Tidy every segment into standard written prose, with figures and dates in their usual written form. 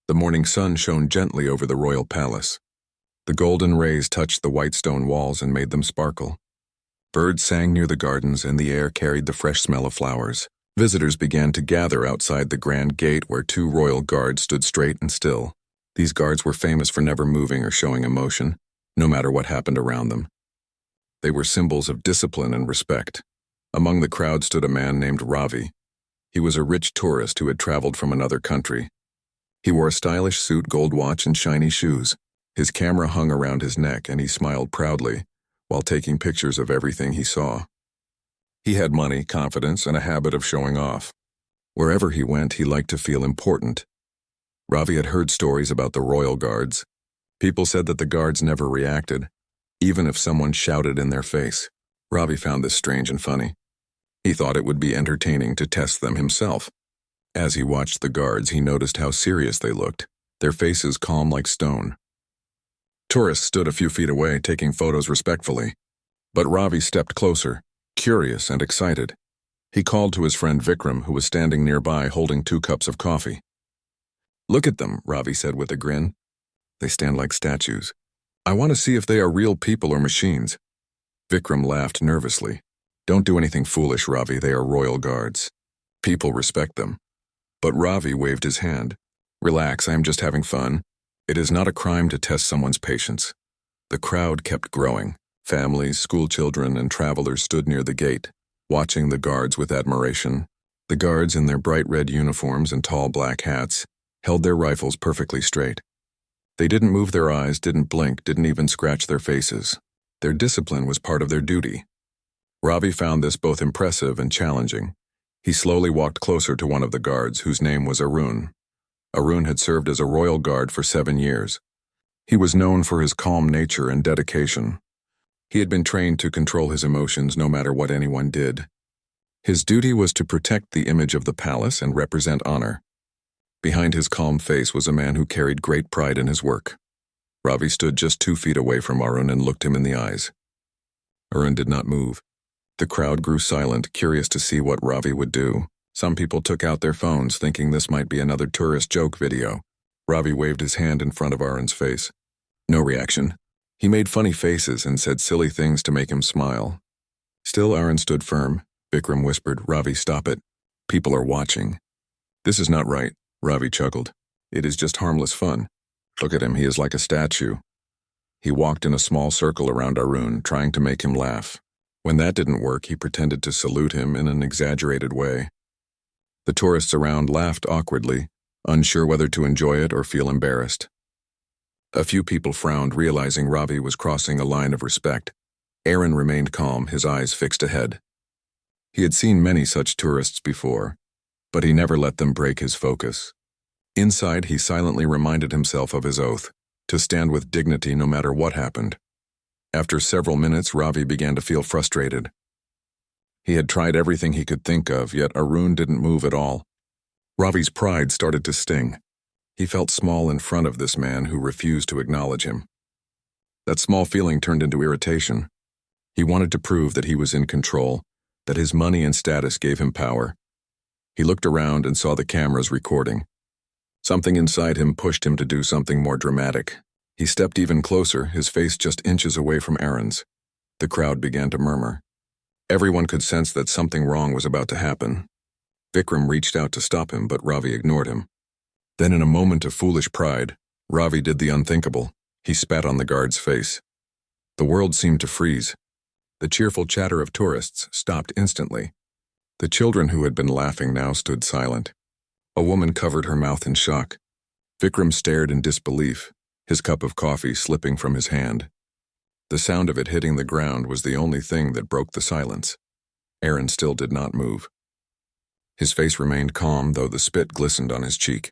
The morning sun shone gently over the royal palace. The golden rays touched the white stone walls and made them sparkle. Birds sang near the gardens, and the air carried the fresh smell of flowers. Visitors began to gather outside the grand gate where two royal guards stood straight and still. These guards were famous for never moving or showing emotion, no matter what happened around them. They were symbols of discipline and respect. Among the crowd stood a man named Ravi. He was a rich tourist who had traveled from another country. He wore a stylish suit, gold watch, and shiny shoes. His camera hung around his neck, and he smiled proudly while taking pictures of everything he saw. He had money, confidence, and a habit of showing off. Wherever he went, he liked to feel important. Ravi had heard stories about the royal guards. People said that the guards never reacted, even if someone shouted in their face. Ravi found this strange and funny. He thought it would be entertaining to test them himself. As he watched the guards, he noticed how serious they looked, their faces calm like stone. Tourists stood a few feet away, taking photos respectfully. But Ravi stepped closer, curious and excited. He called to his friend Vikram, who was standing nearby holding 2 cups of coffee. "Look at them," Ravi said with a grin. "They stand like statues. I want to see if they are real people or machines." Vikram laughed nervously. "Don't do anything foolish, Ravi. They are royal guards. People respect them." But Ravi waved his hand. "Relax, I am just having fun. It is not a crime to test someone's patience." The crowd kept growing. Families, schoolchildren, and travelers stood near the gate, watching the guards with admiration. The guards, in their bright red uniforms and tall black hats, held their rifles perfectly straight. They didn't move their eyes, didn't blink, didn't even scratch their faces. Their discipline was part of their duty. Ravi found this both impressive and challenging. He slowly walked closer to one of the guards, whose name was Arun. Arun had served as a royal guard for 7 years. He was known for his calm nature and dedication. He had been trained to control his emotions no matter what anyone did. His duty was to protect the image of the palace and represent honor. Behind his calm face was a man who carried great pride in his work. Ravi stood just 2 feet away from Arun and looked him in the eyes. Arun did not move. The crowd grew silent, curious to see what Ravi would do. Some people took out their phones, thinking this might be another tourist joke video. Ravi waved his hand in front of Arun's face. No reaction. He made funny faces and said silly things to make him smile. Still, Arun stood firm. Vikram whispered, "Ravi, stop it. People are watching." "This is not right," Ravi chuckled. "It is just harmless fun. Look at him, he is like a statue." He walked in a small circle around Arun, trying to make him laugh. When that didn't work, he pretended to salute him in an exaggerated way. The tourists around laughed awkwardly, unsure whether to enjoy it or feel embarrassed. A few people frowned, realizing Ravi was crossing a line of respect. Arun remained calm, his eyes fixed ahead. He had seen many such tourists before, but he never let them break his focus. Inside, he silently reminded himself of his oath, to stand with dignity no matter what happened. After several minutes, Ravi began to feel frustrated. He had tried everything he could think of, yet Arun didn't move at all. Ravi's pride started to sting. He felt small in front of this man who refused to acknowledge him. That small feeling turned into irritation. He wanted to prove that he was in control, that his money and status gave him power. He looked around and saw the cameras recording. Something inside him pushed him to do something more dramatic. He stepped even closer, his face just inches away from Arun's. The crowd began to murmur. Everyone could sense that something wrong was about to happen. Vikram reached out to stop him, but Ravi ignored him. Then, in a moment of foolish pride, Ravi did the unthinkable. He spat on the guard's face. The world seemed to freeze. The cheerful chatter of tourists stopped instantly. The children who had been laughing now stood silent. A woman covered her mouth in shock. Vikram stared in disbelief, his cup of coffee slipping from his hand. The sound of it hitting the ground was the only thing that broke the silence. Arun still did not move. His face remained calm, though the spit glistened on his cheek.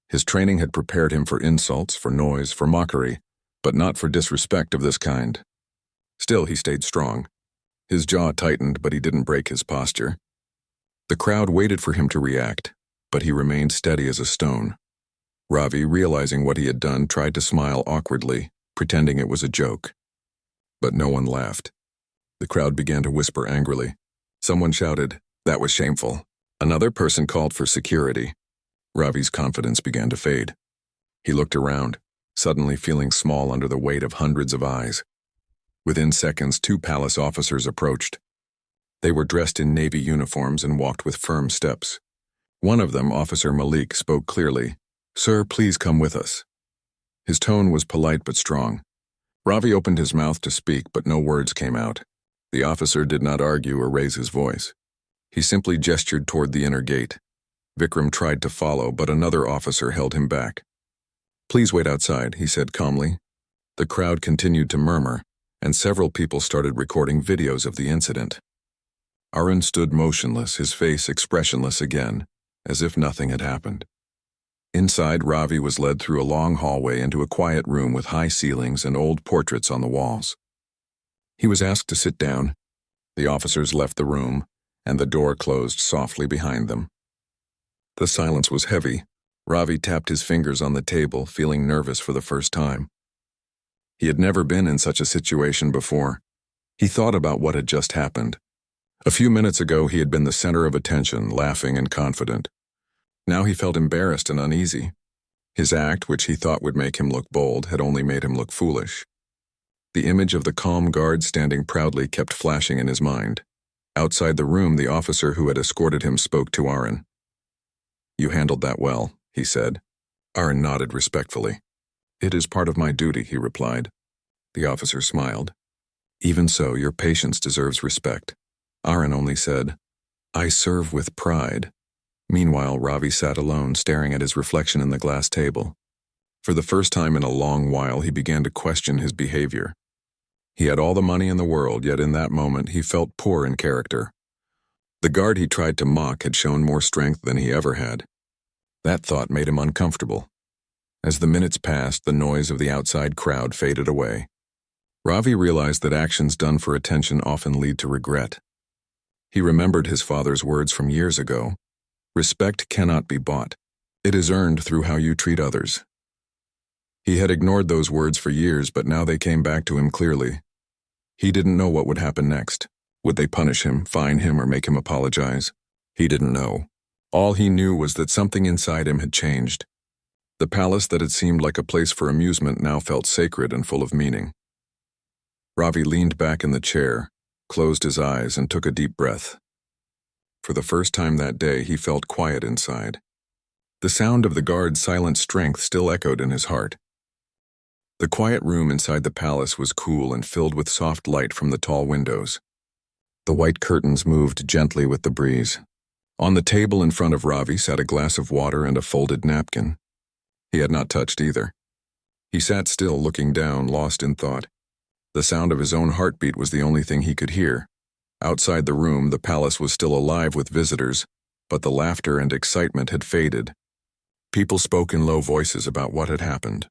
His training had prepared him for insults, for noise, for mockery, but not for disrespect of this kind. Still, he stayed strong. His jaw tightened, but he didn't break his posture. The crowd waited for him to react, but he remained steady as a stone. Ravi, realizing what he had done, tried to smile awkwardly, pretending it was a joke. But no one laughed. The crowd began to whisper angrily. Someone shouted, "That was shameful." Another person called for security. Ravi's confidence began to fade. He looked around, suddenly feeling small under the weight of hundreds of eyes. Within seconds, 2 palace officers approached. They were dressed in Navy uniforms and walked with firm steps. One of them, Officer Malik, spoke clearly. "Sir, please come with us." His tone was polite but strong. Ravi opened his mouth to speak, but no words came out. The officer did not argue or raise his voice. He simply gestured toward the inner gate. Vikram tried to follow, but another officer held him back. "Please wait outside," he said calmly. The crowd continued to murmur, and several people started recording videos of the incident. Arun stood motionless, his face expressionless again, as if nothing had happened. Inside, Ravi was led through a long hallway into a quiet room with high ceilings and old portraits on the walls. He was asked to sit down. The officers left the room, and the door closed softly behind them. The silence was heavy. Ravi tapped his fingers on the table, feeling nervous for the first time. He had never been in such a situation before. He thought about what had just happened. A few minutes ago, he had been the center of attention, laughing and confident. Now he felt embarrassed and uneasy. His act, which he thought would make him look bold, had only made him look foolish. The image of the calm guard standing proudly kept flashing in his mind. Outside the room, the officer who had escorted him spoke to Arun. "You handled that well," he said. Arun nodded respectfully. "It is part of my duty," he replied. The officer smiled. "Even so, your patience deserves respect." Arun only said, "I serve with pride." Meanwhile, Ravi sat alone, staring at his reflection in the glass table. For the first time in a long while, he began to question his behavior. He had all the money in the world, yet in that moment he felt poor in character. The guard he tried to mock had shown more strength than he ever had. That thought made him uncomfortable. As the minutes passed, the noise of the outside crowd faded away. Ravi realized that actions done for attention often lead to regret. He remembered his father's words from years ago. "Respect cannot be bought. It is earned through how you treat others." He had ignored those words for years, but now they came back to him clearly. He didn't know what would happen next. Would they punish him, fine him, or make him apologize? He didn't know. All he knew was that something inside him had changed. The palace that had seemed like a place for amusement now felt sacred and full of meaning. Ravi leaned back in the chair, closed his eyes, and took a deep breath. For the first time that day, he felt quiet inside. The sound of the guard's silent strength still echoed in his heart. The quiet room inside the palace was cool and filled with soft light from the tall windows. The white curtains moved gently with the breeze. On the table in front of Ravi sat a glass of water and a folded napkin. He had not touched either. He sat still, looking down, lost in thought. The sound of his own heartbeat was the only thing he could hear. Outside the room, the palace was still alive with visitors, but the laughter and excitement had faded. People spoke in low voices about what had happened.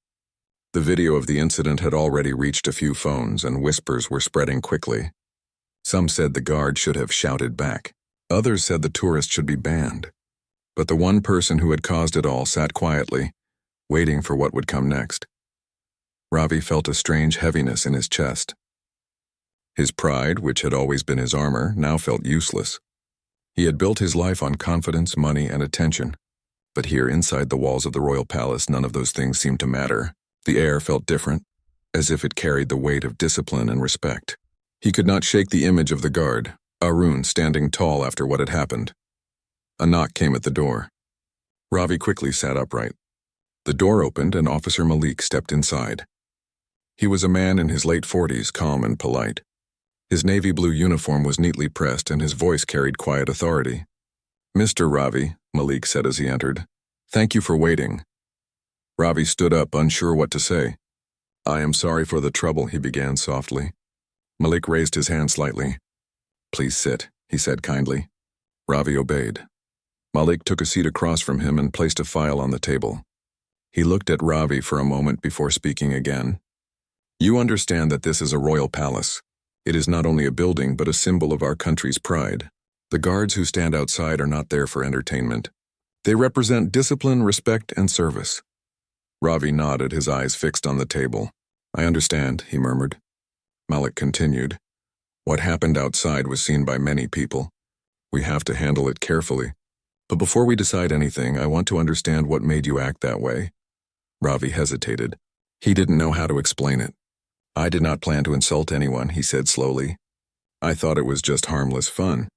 The video of the incident had already reached a few phones, and whispers were spreading quickly. Some said the guard should have shouted back. Others said the tourist should be banned. But the one person who had caused it all sat quietly, waiting for what would come next. Ravi felt a strange heaviness in his chest. His pride, which had always been his armor, now felt useless. He had built his life on confidence, money, and attention. But here, inside the walls of the royal palace, none of those things seemed to matter. The air felt different, as if it carried the weight of discipline and respect. He could not shake the image of the guard, Arun, standing tall after what had happened. A knock came at the door. Ravi quickly sat upright. The door opened and Officer Malik stepped inside. He was a man in his late 40s, calm and polite. His navy blue uniform was neatly pressed and his voice carried quiet authority. "Mr. Ravi," Malik said as he entered, "thank you for waiting." Ravi stood up, unsure what to say. "I am sorry for the trouble," he began softly. Malik raised his hand slightly. "Please sit," he said kindly. Ravi obeyed. Malik took a seat across from him and placed a file on the table. He looked at Ravi for a moment before speaking again. "You understand that this is a royal palace. It is not only a building but a symbol of our country's pride. The guards who stand outside are not there for entertainment. They represent discipline, respect, and service." Ravi nodded, his eyes fixed on the table. "I understand," he murmured. Malik continued. "What happened outside was seen by many people. We have to handle it carefully. But before we decide anything, I want to understand what made you act that way. Ravi hesitated. He didn't know how to explain it. I did not plan to insult anyone, he said slowly. I thought it was just harmless fun.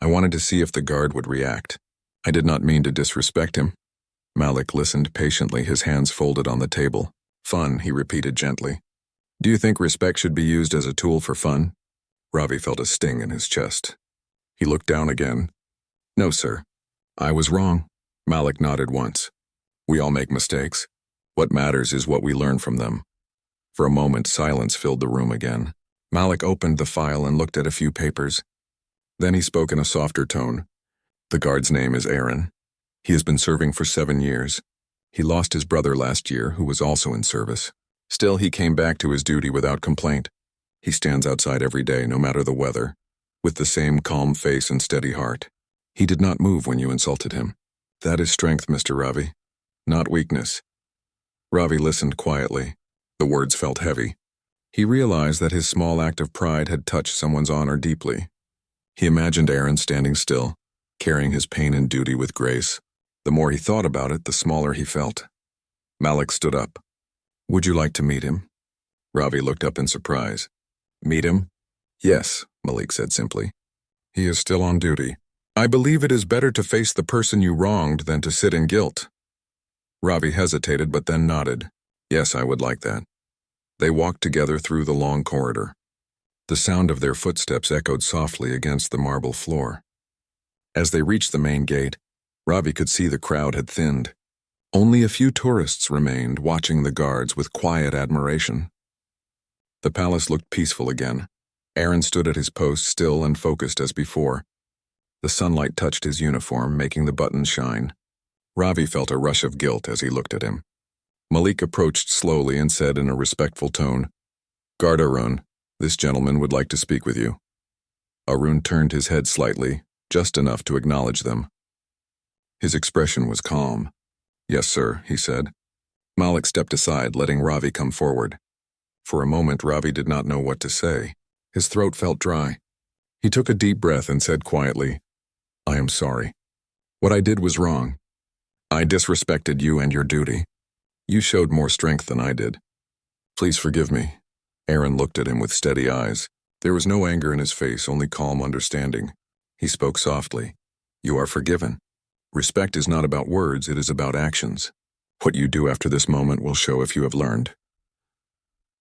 I wanted to see if the guard would react. I did not mean to disrespect him. Malik listened patiently, his hands folded on the table. Fun, he repeated gently. Do you think respect should be used as a tool for fun? Ravi felt a sting in his chest. He looked down again. No, sir. I was wrong. Malik nodded once. We all make mistakes. What matters is what we learn from them. For a moment, silence filled the room again. Malik opened the file and looked at a few papers. Then he spoke in a softer tone. The guard's name is Aaron. He has been serving for 7 years. He lost his brother last year, who was also in service. Still, he came back to his duty without complaint. He stands outside every day, no matter the weather, with the same calm face and steady heart. He did not move when you insulted him. That is strength, Mr. Ravi, not weakness. Ravi listened quietly. The words felt heavy. He realized that his small act of pride had touched someone's honor deeply. He imagined Aaron standing still, carrying his pain and duty with grace. The more he thought about it, the smaller he felt. Malik stood up. Would you like to meet him? Ravi looked up in surprise. Meet him? Yes, Malik said simply. He is still on duty. I believe it is better to face the person you wronged than to sit in guilt. Ravi hesitated but then nodded. Yes, I would like that. They walked together through the long corridor. The sound of their footsteps echoed softly against the marble floor. As they reached the main gate, Ravi could see the crowd had thinned. Only a few tourists remained, watching the guards with quiet admiration. The palace looked peaceful again. Aaron stood at his post, still and focused as before. The sunlight touched his uniform, making the buttons shine. Ravi felt a rush of guilt as he looked at him. Malik approached slowly and said in a respectful tone, Guard Arun, this gentleman would like to speak with you. Arun turned his head slightly, just enough to acknowledge them. His expression was calm. Yes, sir, he said. Malik stepped aside, letting Ravi come forward. For a moment, Ravi did not know what to say. His throat felt dry. He took a deep breath and said quietly, I am sorry. What I did was wrong. I disrespected you and your duty. You showed more strength than I did. Please forgive me. Aaron looked at him with steady eyes. There was no anger in his face, only calm understanding. He spoke softly. You are forgiven. Respect is not about words, it is about actions. What you do after this moment will show if you have learned.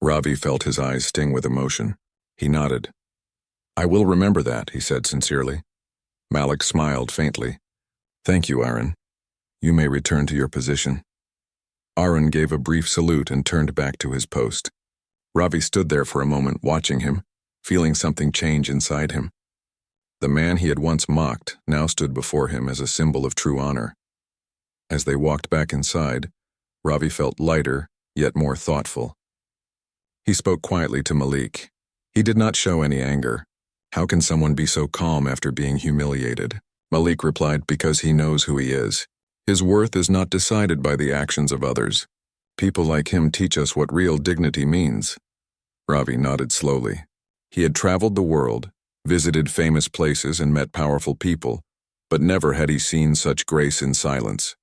Ravi felt his eyes sting with emotion. He nodded. I will remember that, he said sincerely. Malik smiled faintly. Thank you, Aaron. You may return to your position. Aaron gave a brief salute and turned back to his post. Ravi stood there for a moment watching him, feeling something change inside him. The man he had once mocked now stood before him as a symbol of true honor. As they walked back inside, Ravi felt lighter, yet more thoughtful. He spoke quietly to Malik. He did not show any anger. How can someone be so calm after being humiliated? Malik replied, because he knows who he is. His worth is not decided by the actions of others. People like him teach us what real dignity means. Ravi nodded slowly. He had traveled the world, visited famous places and met powerful people, but never had he seen such grace in silence.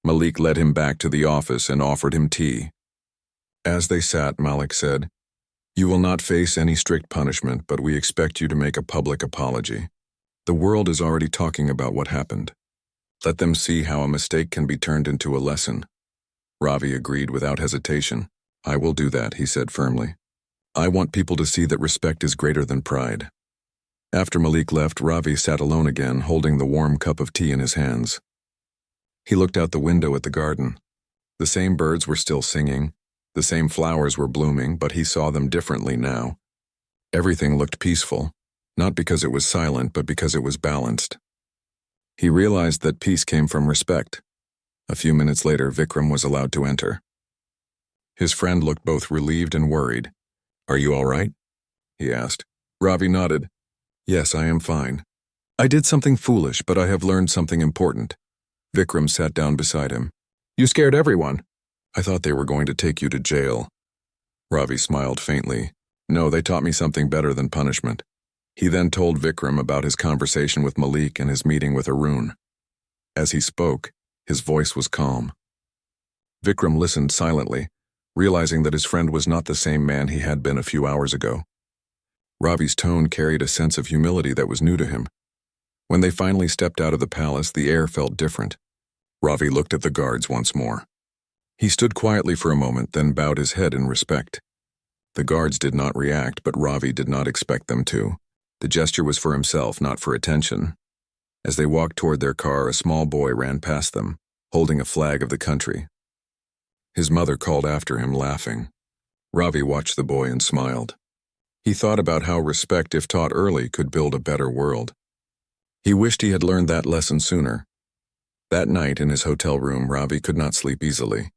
Malik led him back to the office and offered him tea. As they sat, Malik said, You will not face any strict punishment, but we expect you to make a public apology. The world is already talking about what happened. Let them see how a mistake can be turned into a lesson. Ravi agreed without hesitation. I will do that, he said firmly. I want people to see that respect is greater than pride. After Malik left, Ravi sat alone again, holding the warm cup of tea in his hands. He looked out the window at the garden. The same birds were still singing, the same flowers were blooming, but he saw them differently now. Everything looked peaceful, not because it was silent, but because it was balanced. He realized that peace came from respect. A few minutes later, Vikram was allowed to enter. His friend looked both relieved and worried. Are you all right? He asked. Ravi nodded. Yes, I am fine. I did something foolish, but I have learned something important. Vikram sat down beside him. You scared everyone. I thought they were going to take you to jail. Ravi smiled faintly. No, they taught me something better than punishment. He then told Vikram about his conversation with Malik and his meeting with Arun. As he spoke, his voice was calm. Vikram listened silently, realizing that his friend was not the same man he had been a few hours ago. Ravi's tone carried a sense of humility that was new to him. When they finally stepped out of the palace, the air felt different. Ravi looked at the guards once more. He stood quietly for a moment, then bowed his head in respect. The guards did not react, but Ravi did not expect them to. The gesture was for himself, not for attention. As they walked toward their car, a small boy ran past them, holding a flag of the country. His mother called after him, laughing. Ravi watched the boy and smiled. He thought about how respect, if taught early, could build a better world. He wished he had learned that lesson sooner. That night in his hotel room, Ravi could not sleep easily.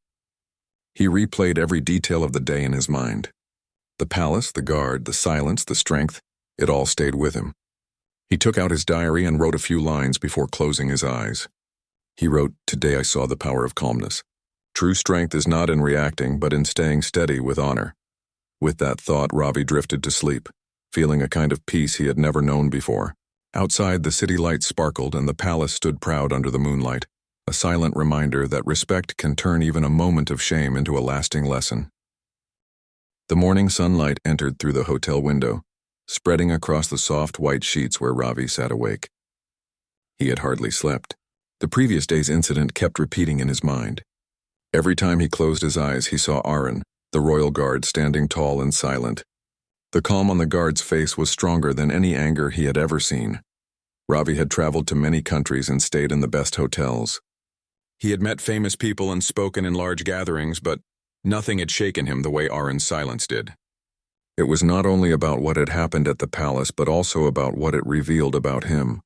He replayed every detail of the day in his mind. The palace, the guard, the silence, the strength, it all stayed with him. He took out his diary and wrote a few lines before closing his eyes. He wrote, "Today I saw the power of calmness. True strength is not in reacting, but in staying steady with honor." With that thought, Ravi drifted to sleep, feeling a kind of peace he had never known before. Outside, the city lights sparkled and the palace stood proud under the moonlight, a silent reminder that respect can turn even a moment of shame into a lasting lesson. The morning sunlight entered through the hotel window, spreading across the soft white sheets where Ravi sat awake. He had hardly slept. The previous day's incident kept repeating in his mind. Every time he closed his eyes, he saw Aaron, the royal guard, standing tall and silent. The calm on the guard's face was stronger than any anger he had ever seen. Ravi had traveled to many countries and stayed in the best hotels. He had met famous people and spoken in large gatherings, but nothing had shaken him the way Aaron's silence did. It was not only about what had happened at the palace, but also about what it revealed about him.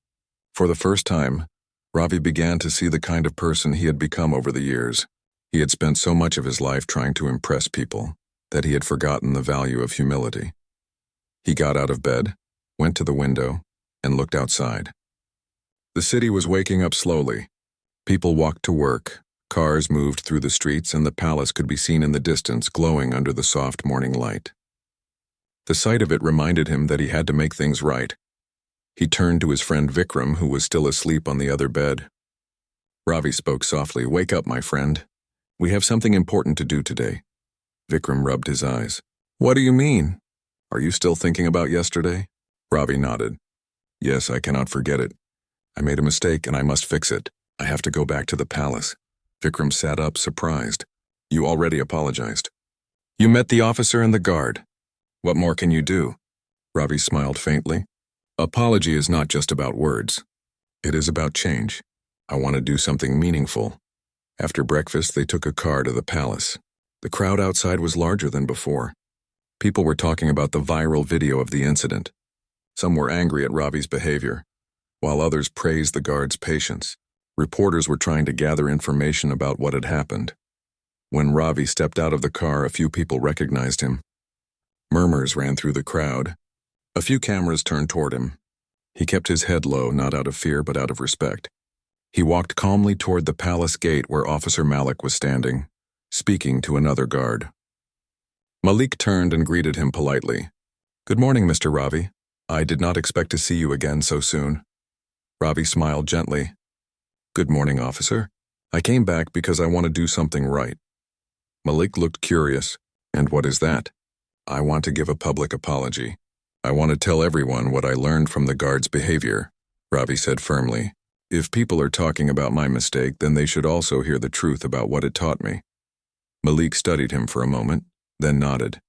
For the first time, Ravi began to see the kind of person he had become over the years. He had spent so much of his life trying to impress people that he had forgotten the value of humility. He got out of bed, went to the window, and looked outside. The city was waking up slowly. People walked to work, cars moved through the streets, and the palace could be seen in the distance, glowing under the soft morning light. The sight of it reminded him that he had to make things right. He turned to his friend Vikram, who was still asleep on the other bed. Ravi spoke softly, "Wake up, my friend. We have something important to do today." Vikram rubbed his eyes. "What do you mean? Are you still thinking about yesterday?" Ravi nodded. "Yes, I cannot forget it. I made a mistake and I must fix it. I have to go back to the palace." Vikram sat up, surprised. "You already apologized." "You met the officer and the guard. What more can you do?" Ravi smiled faintly. "Apology is not just about words. It is about change. I want to do something meaningful." After breakfast, they took a car to the palace. The crowd outside was larger than before. People were talking about the viral video of the incident. Some were angry at Ravi's behavior, while others praised the guard's patience. Reporters were trying to gather information about what had happened. When Ravi stepped out of the car, a few people recognized him. Murmurs ran through the crowd. A few cameras turned toward him. He kept his head low, not out of fear but out of respect. He walked calmly toward the palace gate where Officer Malik was standing, speaking to another guard. Malik turned and greeted him politely. "Good morning, Mr. Ravi. I did not expect to see you again so soon." Ravi smiled gently. "Good morning, officer. I came back because I want to do something right." Malik looked curious. "And what is that?" "I want to give a public apology. I want to tell everyone what I learned from the guard's behavior," Ravi said firmly. "If people are talking about my mistake, then they should also hear the truth about what it taught me." Malik studied him for a moment, then nodded.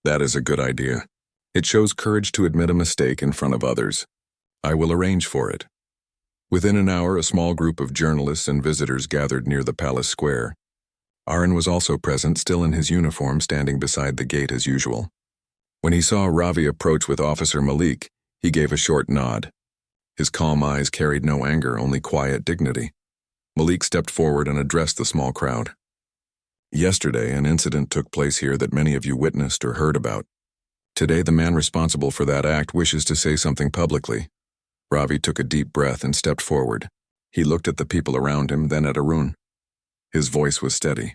"That is a good idea. It shows courage to admit a mistake in front of others. I will arrange for it." Within an hour, a small group of journalists and visitors gathered near the palace square. Aaron was also present, still in his uniform, standing beside the gate as usual. When he saw Ravi approach with Officer Malik, he gave a short nod. His calm eyes carried no anger, only quiet dignity. Malik stepped forward and addressed the small crowd. "Yesterday, an incident took place here that many of you witnessed or heard about. Today, the man responsible for that act wishes to say something publicly." Ravi took a deep breath and stepped forward. He looked at the people around him, then at Arun. His voice was steady.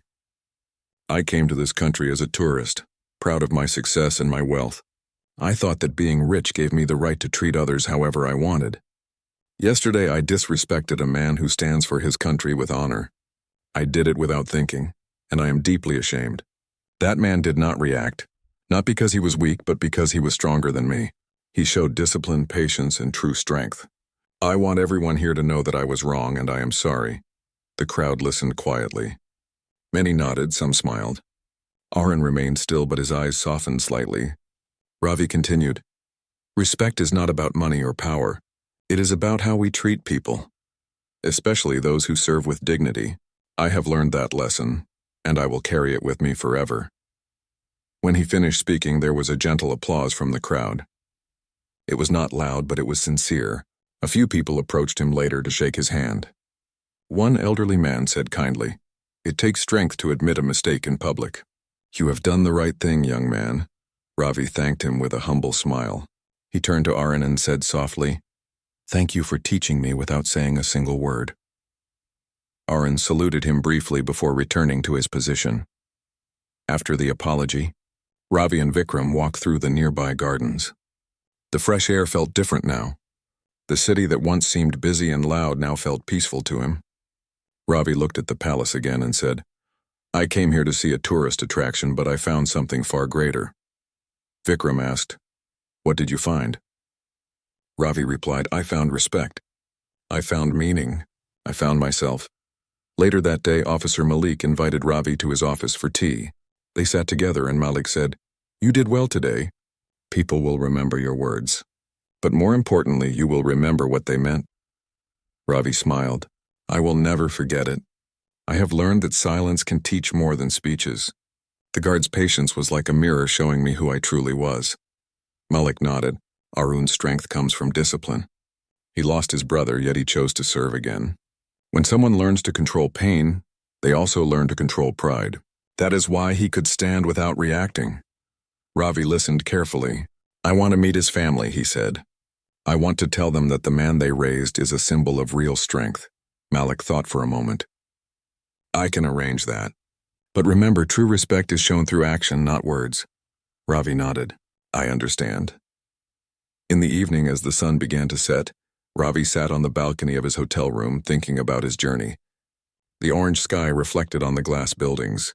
"I came to this country as a tourist, proud of my success and my wealth. I thought that being rich gave me the right to treat others however I wanted. Yesterday I disrespected a man who stands for his country with honor. I did it without thinking, and I am deeply ashamed. That man did not react, not because he was weak, but because he was stronger than me. He showed discipline, patience, and true strength. I want everyone here to know that I was wrong, and I am sorry. The crowd listened quietly. Many nodded, some smiled. Aaron remained still, but his eyes softened slightly. Ravi continued, "Respect is not about money or power. It is about how we treat people, especially those who serve with dignity. I have learned that lesson, and I will carry it with me forever." When he finished speaking, there was a gentle applause from the crowd. It was not loud, but it was sincere. A few people approached him later to shake his hand. One elderly man said kindly, "It takes strength to admit a mistake in public." "You have done the right thing, young man." Ravi thanked him with a humble smile. He turned to Aaron and said softly, "Thank you for teaching me without saying a single word." Aaron saluted him briefly before returning to his position. After the apology, Ravi and Vikram walked through the nearby gardens. The fresh air felt different now. The city that once seemed busy and loud now felt peaceful to him. Ravi looked at the palace again and said, "I came here to see a tourist attraction, but I found something far greater." Vikram asked, "What did you find?" Ravi replied, "I found respect. I found meaning. I found myself." Later that day, Officer Malik invited Ravi to his office for tea. They sat together and Malik said, "You did well today. People will remember your words. But more importantly, you will remember what they meant." Ravi smiled. "I will never forget it. I have learned that silence can teach more than speeches." The guard's patience was like a mirror showing me who I truly was. Malik nodded. Arun's strength comes from discipline. He lost his brother, yet he chose to serve again. When someone learns to control pain, they also learn to control pride. That is why he could stand without reacting. Ravi listened carefully. "I want to meet his family," he said. "I want to tell them that the man they raised is a symbol of real strength." Malik thought for a moment. "I can arrange that. But remember, true respect is shown through action, not words." Ravi nodded. "I understand." In the evening, as the sun began to set, Ravi sat on the balcony of his hotel room thinking about his journey. The orange sky reflected on the glass buildings.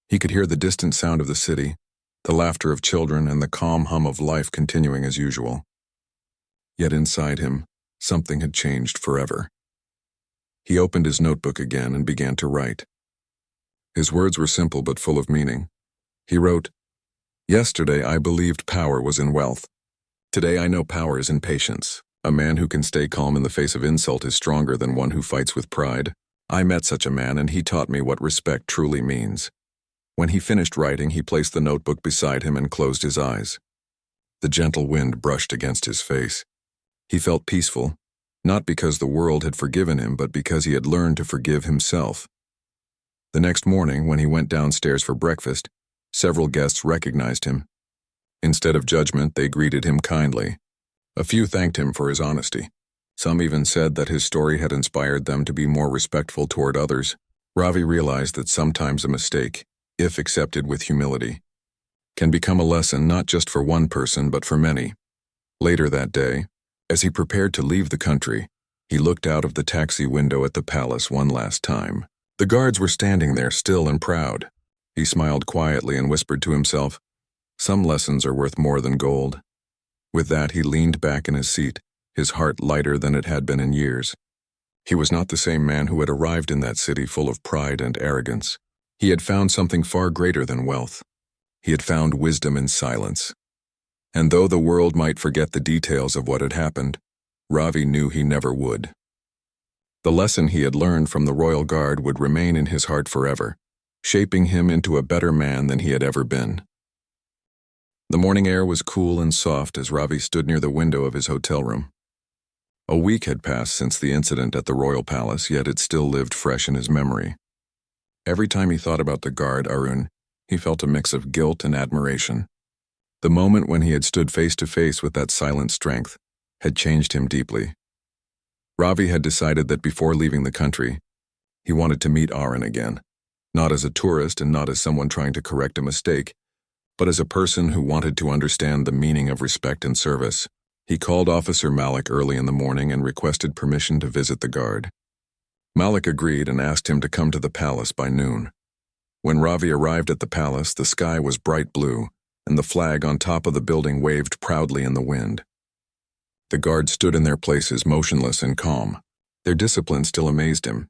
He could hear the distant sound of the city, the laughter of children, and the calm hum of life continuing as usual. Yet inside him, something had changed forever. He opened his notebook again and began to write. His words were simple but full of meaning. He wrote, "Yesterday I believed power was in wealth. Today I know power is in patience. A man who can stay calm in the face of insult is stronger than one who fights with pride. I met such a man and he taught me what respect truly means." When he finished writing, he placed the notebook beside him and closed his eyes. The gentle wind brushed against his face. He felt peaceful, not because the world had forgiven him, but because he had learned to forgive himself. The next morning, when he went downstairs for breakfast, several guests recognized him. Instead of judgment, they greeted him kindly. A few thanked him for his honesty. Some even said that his story had inspired them to be more respectful toward others. Ravi realized that sometimes a mistake, if accepted with humility, can become a lesson not just for one person but for many. Later that day, as he prepared to leave the country, he looked out of the taxi window at the palace one last time. The guards were standing there, still and proud. He smiled quietly and whispered to himself, "Some lessons are worth more than gold." With that, he leaned back in his seat, his heart lighter than it had been in years. He was not the same man who had arrived in that city full of pride and arrogance. He had found something far greater than wealth. He had found wisdom in silence. And though the world might forget the details of what had happened, Ravi knew he never would. The lesson he had learned from the royal guard would remain in his heart forever, shaping him into a better man than he had ever been. The morning air was cool and soft as Ravi stood near the window of his hotel room. A week had passed since the incident at the royal palace, yet it still lived fresh in his memory. Every time he thought about the guard, Arun, he felt a mix of guilt and admiration. The moment when he had stood face to face with that silent strength had changed him deeply. Ravi had decided that before leaving the country, he wanted to meet Arun again, not as a tourist and not as someone trying to correct a mistake, but as a person who wanted to understand the meaning of respect and service. He called Officer Malik early in the morning and requested permission to visit the guard. Malik agreed and asked him to come to the palace by noon. When Ravi arrived at the palace, the sky was bright blue, and the flag on top of the building waved proudly in the wind. The guards stood in their places, motionless and calm. Their discipline still amazed him.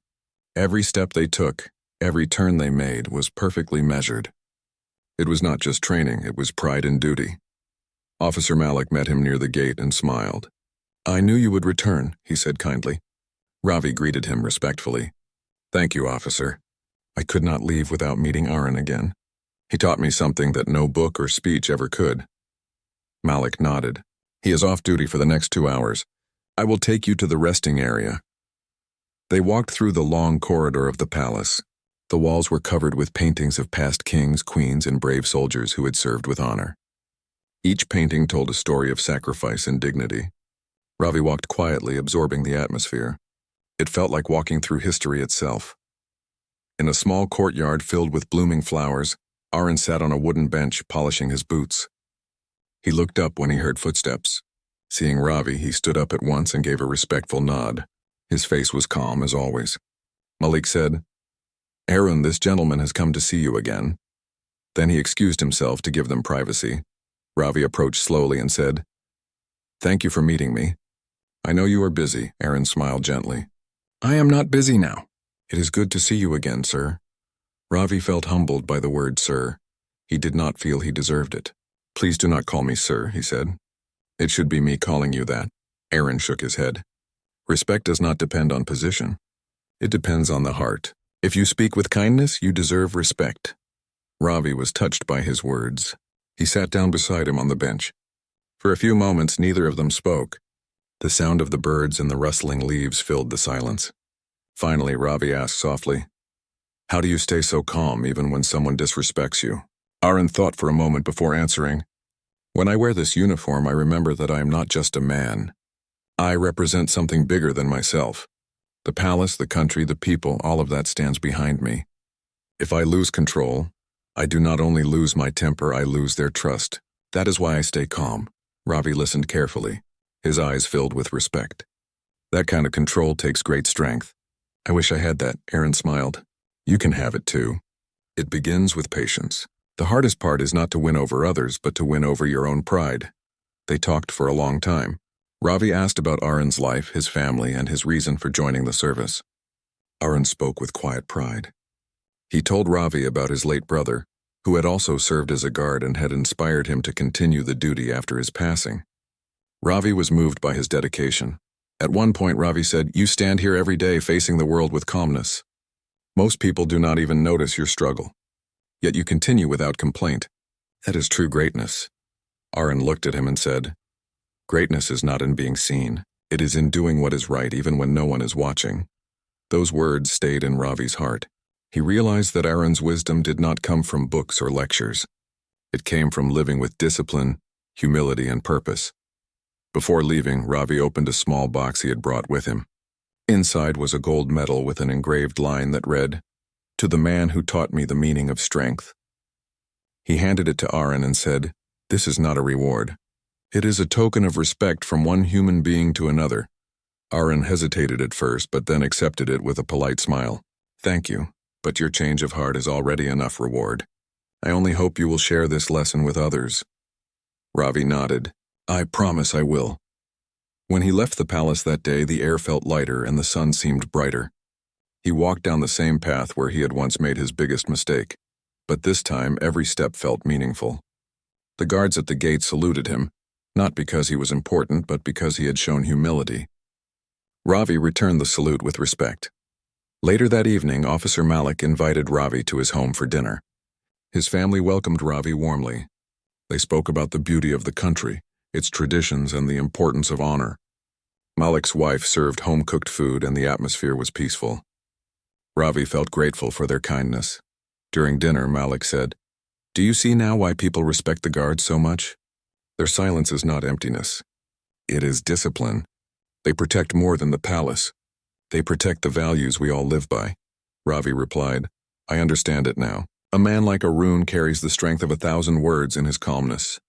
Every step they took, every turn they made, was perfectly measured. It was not just training, it was pride and duty. Officer Malik met him near the gate and smiled. "I knew you would return," he said kindly. Ravi greeted him respectfully. "Thank you, officer. I could not leave without meeting Aaron again. He taught me something that no book or speech ever could." Malik nodded. "He is off duty for the next 2 hours. I will take you to the resting area." They walked through the long corridor of the palace. The walls were covered with paintings of past kings, queens, and brave soldiers who had served with honor. Each painting told a story of sacrifice and dignity. Ravi walked quietly, absorbing the atmosphere. It felt like walking through history itself. In a small courtyard filled with blooming flowers, Aaron sat on a wooden bench, polishing his boots. He looked up when he heard footsteps. Seeing Ravi, he stood up at once and gave a respectful nod. His face was calm as always. Malik said, "Aaron, this gentleman has come to see you again." Then he excused himself to give them privacy. Ravi approached slowly and said, "Thank you for meeting me." "I know you are busy," Aaron smiled gently. "I am not busy now. It is good to see you again, sir." Ravi felt humbled by the word sir. He did not feel he deserved it. "Please do not call me sir," he said. "It should be me calling you that." Aaron shook his head. "Respect does not depend on position. It depends on the heart. If you speak with kindness, you deserve respect." Ravi was touched by his words. He sat down beside him on the bench. For a few moments, neither of them spoke. The sound of the birds and the rustling leaves filled the silence. Finally, Ravi asked softly, "How do you stay so calm even when someone disrespects you?" Aaron thought for a moment before answering, "When I wear this uniform, I remember that I am not just a man. I represent something bigger than myself. The palace, the country, the people, all of that stands behind me. If I lose control, I do not only lose my temper, I lose their trust. That is why I stay calm." Ravi listened carefully, his eyes filled with respect. "That kind of control takes great strength." "I wish I had that," Aaron smiled. "You can have it too. It begins with patience. The hardest part is not to win over others, but to win over your own pride." They talked for a long time. Ravi asked about Aaron's life, his family, and his reason for joining the service. Aaron spoke with quiet pride. He told Ravi about his late brother, who had also served as a guard and had inspired him to continue the duty after his passing. Ravi was moved by his dedication. At one point, Ravi said, "You stand here every day facing the world with calmness. Most people do not even notice your struggle. Yet you continue without complaint. That is true greatness." Aaron looked at him and said, "Greatness is not in being seen. It is in doing what is right even when no one is watching." Those words stayed in Ravi's heart. He realized that Aaron's wisdom did not come from books or lectures. It came from living with discipline, humility, and purpose. Before leaving, Ravi opened a small box he had brought with him. Inside was a gold medal with an engraved line that read, "To the man who taught me the meaning of strength." He handed it to Aaron and said, "This is not a reward. It is a token of respect from one human being to another." Aaron hesitated at first, but then accepted it with a polite smile. "Thank you, but your change of heart is already enough reward. I only hope you will share this lesson with others." Ravi nodded. "I promise I will." When he left the palace that day, the air felt lighter and the sun seemed brighter. He walked down the same path where he had once made his biggest mistake, but this time every step felt meaningful. The guards at the gate saluted him, not because he was important, but because he had shown humility. Ravi returned the salute with respect. Later that evening, Officer Malik invited Ravi to his home for dinner. His family welcomed Ravi warmly. They spoke about the beauty of the country, its traditions, and the importance of honor. Malik's wife served home-cooked food, and the atmosphere was peaceful. Ravi felt grateful for their kindness. During dinner, Malik said, "Do you see now why people respect the guards so much? Their silence is not emptiness. It is discipline. They protect more than the palace. They protect the values we all live by." Ravi replied, "I understand it now. A man like Arun carries the strength of 1,000 words in his calmness."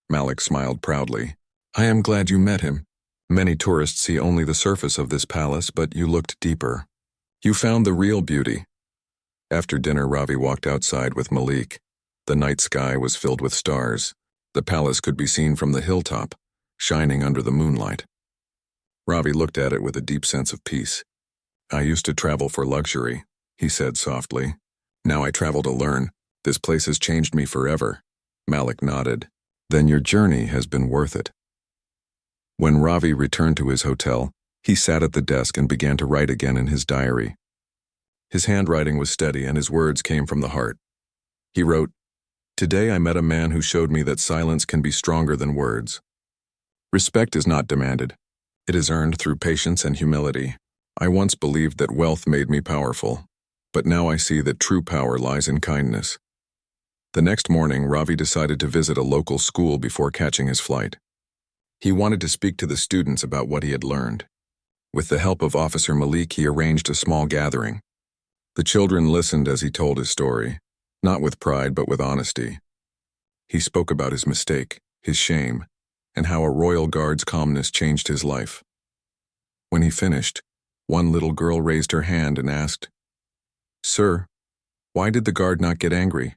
Malik smiled proudly. I am glad you met him. Many tourists see only the surface of this palace, but you looked deeper. You found the real beauty. After dinner, Ravi walked outside with Malik. The night sky was filled with stars. The palace could be seen from the hilltop, shining under the moonlight. Ravi looked at it with a deep sense of peace. I used to travel for luxury, he said softly. Now I travel to learn. This place has changed me forever. Malik nodded. Then your journey has been worth it. When Ravi returned to his hotel, he sat at the desk and began to write again in his diary. His handwriting was steady and his words came from the heart. He wrote, Today I met a man who showed me that silence can be stronger than words. Respect is not demanded. It is earned through patience and humility. I once believed that wealth made me powerful, but now I see that true power lies in kindness. The next morning, Ravi decided to visit a local school before catching his flight. He wanted to speak to the students about what he had learned. With the help of Officer Malik, he arranged a small gathering. The children listened as he told his story, not with pride but with honesty. He spoke about his mistake, his shame, and how a royal guard's calmness changed his life. When he finished, one little girl raised her hand and asked, Sir, why did the guard not get angry?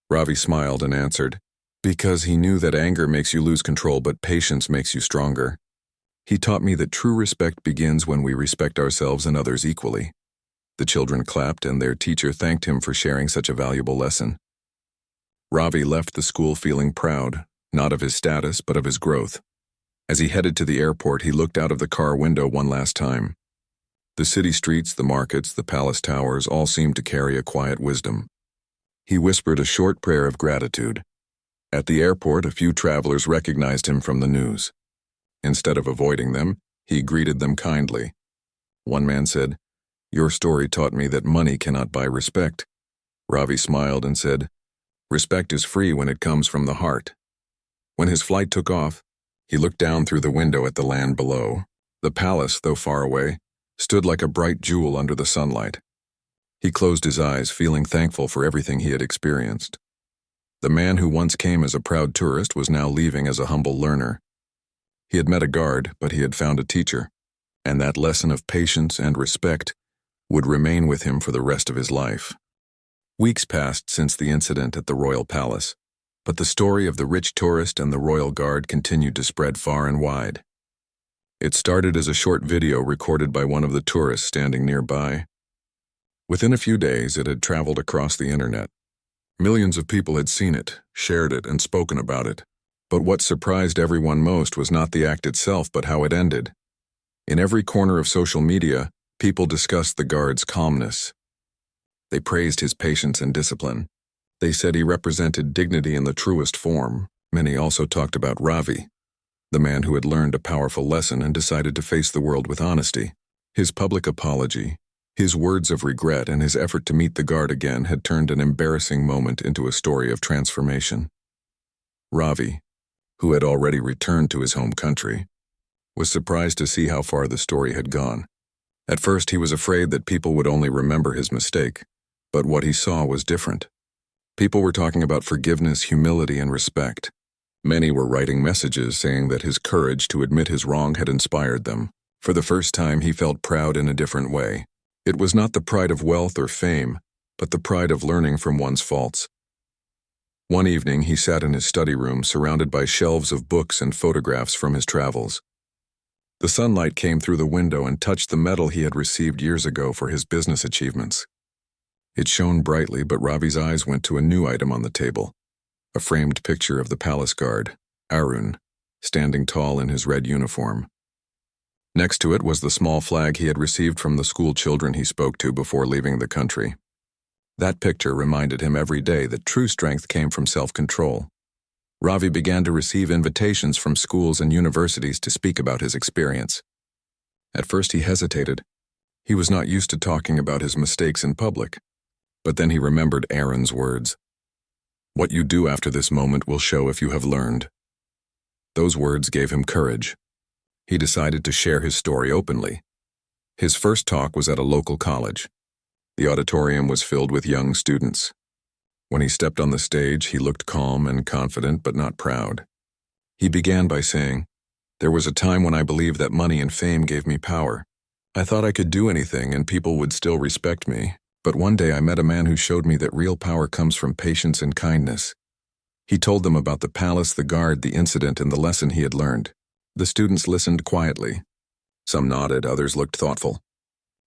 Ravi smiled and answered, Because he knew that anger makes you lose control, but patience makes you stronger. He taught me that true respect begins when we respect ourselves and others equally. The children clapped and their teacher thanked him for sharing such a valuable lesson. Ravi left the school feeling proud, not of his status but of his growth. As he headed to the airport, he looked out of the car window one last time. The city streets, the markets, the palace towers all seemed to carry a quiet wisdom. He whispered a short prayer of gratitude. At the airport, a few travelers recognized him from the news. Instead of avoiding them, he greeted them kindly. One man said, Your story taught me that money cannot buy respect. Ravi smiled and said, Respect is free when it comes from the heart. When his flight took off, he looked down through the window at the land below. The palace, though far away, stood like a bright jewel under the sunlight. He closed his eyes, feeling thankful for everything he had experienced. The man who once came as a proud tourist was now leaving as a humble learner. He had met a guard, but he had found a teacher, and that lesson of patience and respect would remain with him for the rest of his life. Weeks passed since the incident at the royal palace, but the story of the rich tourist and the royal guard continued to spread far and wide. It started as a short video recorded by one of the tourists standing nearby. Within a few days, it had traveled across the internet. Millions of people had seen it, shared it, and spoken about it. But what surprised everyone most was not the act itself, but how it ended. In every corner of social media, people discussed the guard's calmness. They praised his patience and discipline. They said he represented dignity in the truest form. Many also talked about Ravi, the man who had learned a powerful lesson and decided to face the world with honesty. His public apology, his words of regret, and his effort to meet the guard again had turned an embarrassing moment into a story of transformation. Ravi, who had already returned to his home country, was surprised to see how far the story had gone. At first, he was afraid that people would only remember his mistake, but what he saw was different. People were talking about forgiveness, humility, and respect. Many were writing messages saying that his courage to admit his wrong had inspired them. For the first time, he felt proud in a different way. It was not the pride of wealth or fame, but the pride of learning from one's faults. One evening, he sat in his study room surrounded by shelves of books and photographs from his travels. The sunlight came through the window and touched the medal he had received years ago for his business achievements. It shone brightly, but Ravi's eyes went to a new item on the table, a framed picture of the palace guard, Arun, standing tall in his red uniform. Next to it was the small flag he had received from the school children he spoke to before leaving the country. That picture reminded him every day that true strength came from self-control. Ravi began to receive invitations from schools and universities to speak about his experience. At first he hesitated. He was not used to talking about his mistakes in public. But then he remembered Aaron's words. What you do after this moment will show if you have learned. Those words gave him courage. He decided to share his story openly. His first talk was at a local college. The auditorium was filled with young students. When he stepped on the stage, he looked calm and confident but not proud. He began by saying, "There was a time when I believed that money and fame gave me power. I thought I could do anything and people would still respect me, but one day I met a man who showed me that real power comes from patience and kindness." He told them about the palace, the guard, the incident, and the lesson he had learned. The students listened quietly. Some nodded, others looked thoughtful.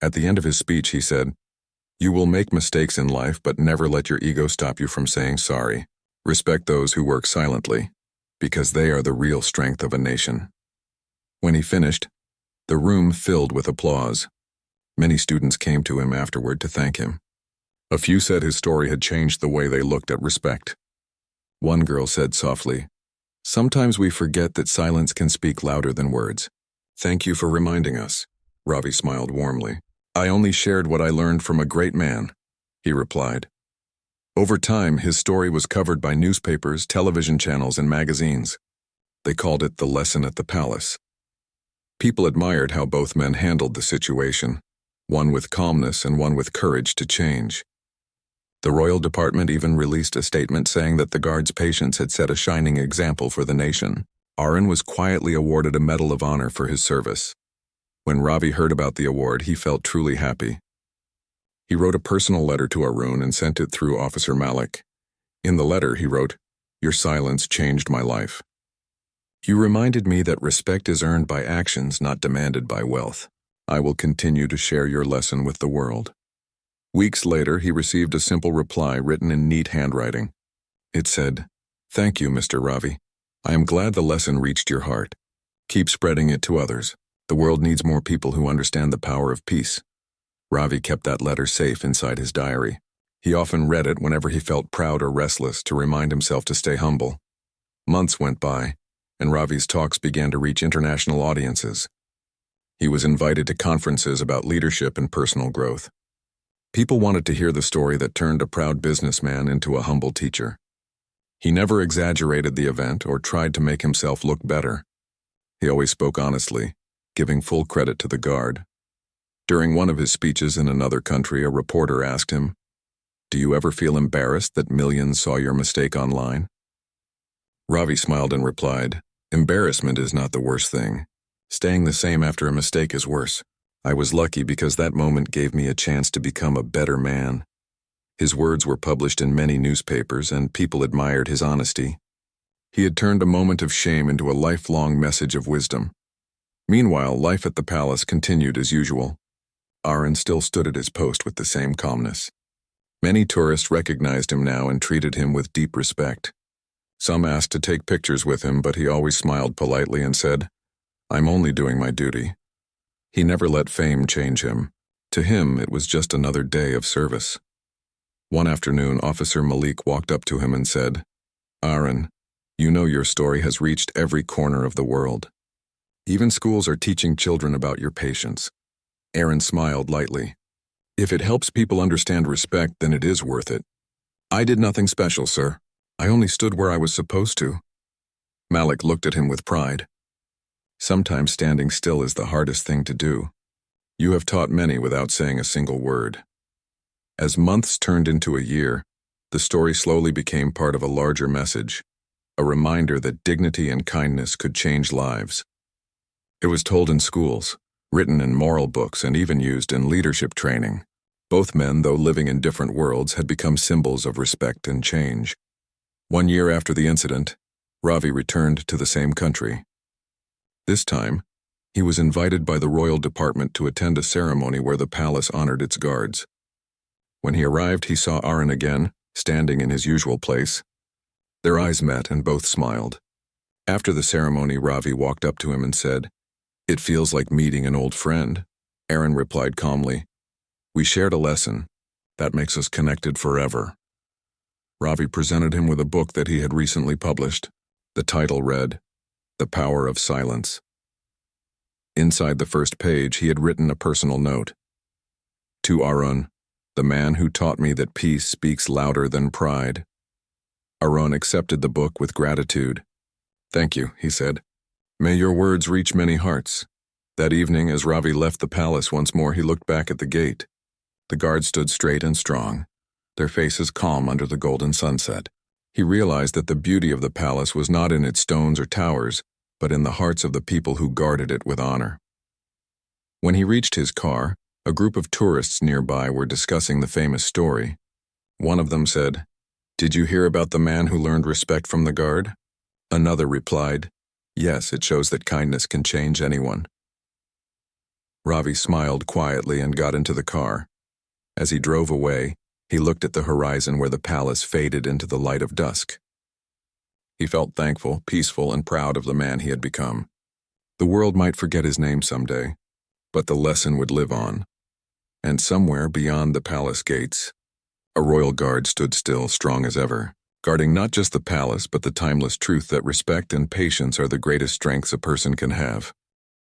At the end of his speech, he said, "You will make mistakes in life, but never let your ego stop you from saying sorry. Respect those who work silently, because they are the real strength of a nation." When he finished, the room filled with applause. Many students came to him afterward to thank him. A few said his story had changed the way they looked at respect. One girl said softly, "Sometimes we forget that silence can speak louder than words." "Thank you for reminding us." Ravi smiled warmly. "I only shared what I learned from a great man," he replied. Over time, his story was covered by newspapers, television channels, and magazines. They called it the lesson at the palace. People admired how both men handled the situation, one with calmness and one with courage to change. The royal department even released a statement saying that the guard's patience had set a shining example for the nation. Arun was quietly awarded a Medal of Honor for his service. When Ravi heard about the award, he felt truly happy. He wrote a personal letter to Arun and sent it through Officer Malik. In the letter, he wrote, "Your silence changed my life. You reminded me that respect is earned by actions, not demanded by wealth. I will continue to share your lesson with the world." Weeks later, he received a simple reply written in neat handwriting. It said, "Thank you, Mr. Ravi. I am glad the lesson reached your heart. Keep spreading it to others. The world needs more people who understand the power of peace." Ravi kept that letter safe inside his diary. He often read it whenever he felt proud or restless to remind himself to stay humble. Months went by, and Ravi's talks began to reach international audiences. He was invited to conferences about leadership and personal growth. People wanted to hear the story that turned a proud businessman into a humble teacher. He never exaggerated the event or tried to make himself look better. He always spoke honestly, giving full credit to the guard. During one of his speeches in another country, a reporter asked him, "Do you ever feel embarrassed that millions saw your mistake online?" Ravi smiled and replied, "Embarrassment is not the worst thing. Staying the same after a mistake is worse. I was lucky because that moment gave me a chance to become a better man." His words were published in many newspapers, and people admired his honesty. He had turned a moment of shame into a lifelong message of wisdom. Meanwhile, life at the palace continued as usual. Arun still stood at his post with the same calmness. Many tourists recognized him now and treated him with deep respect. Some asked to take pictures with him, but he always smiled politely and said, "I'm only doing my duty." He never let fame change him. To him, it was just another day of service. One afternoon, Officer Malik walked up to him and said, "Arun, you know your story has reached every corner of the world. Even schools are teaching children about your patience." Arun smiled lightly. "If it helps people understand respect, then it is worth it." "I did nothing special, sir. I only stood where I was supposed to." Malik looked at him with pride. "Sometimes standing still is the hardest thing to do. You have taught many without saying a single word." As months turned into a year, the story slowly became part of a larger message, a reminder that dignity and kindness could change lives. It was told in schools, written in moral books, and even used in leadership training. Both men, though living in different worlds, had become symbols of respect and change. 1 year after the incident, Ravi returned to the same country. This time, he was invited by the royal department to attend a ceremony where the palace honored its guards. When he arrived, he saw Arun again, standing in his usual place. Their eyes met and both smiled. After the ceremony, Ravi walked up to him and said, "It feels like meeting an old friend." Arun replied calmly, "We shared a lesson. That makes us connected forever." Ravi presented him with a book that he had recently published. The title read, "The Power of Silence." Inside the first page, he had written a personal note. "To Arun, the man who taught me that peace speaks louder than pride." Arun accepted the book with gratitude. "Thank you," he said. "May your words reach many hearts." That evening, as Ravi left the palace once more, he looked back at the gate. The guards stood straight and strong, their faces calm under the golden sunset. He realized that the beauty of the palace was not in its stones or towers, but in the hearts of the people who guarded it with honor. When he reached his car, a group of tourists nearby were discussing the famous story. One of them said, "Did you hear about the man who learned respect from the guard?" Another replied, "Yes, it shows that kindness can change anyone." Ravi smiled quietly and got into the car. As he drove away, he looked at the horizon where the palace faded into the light of dusk. He felt thankful, peaceful, and proud of the man he had become. The world might forget his name someday, but the lesson would live on. And somewhere beyond the palace gates, a royal guard stood still, strong as ever, guarding not just the palace but the timeless truth that respect and patience are the greatest strengths a person can have.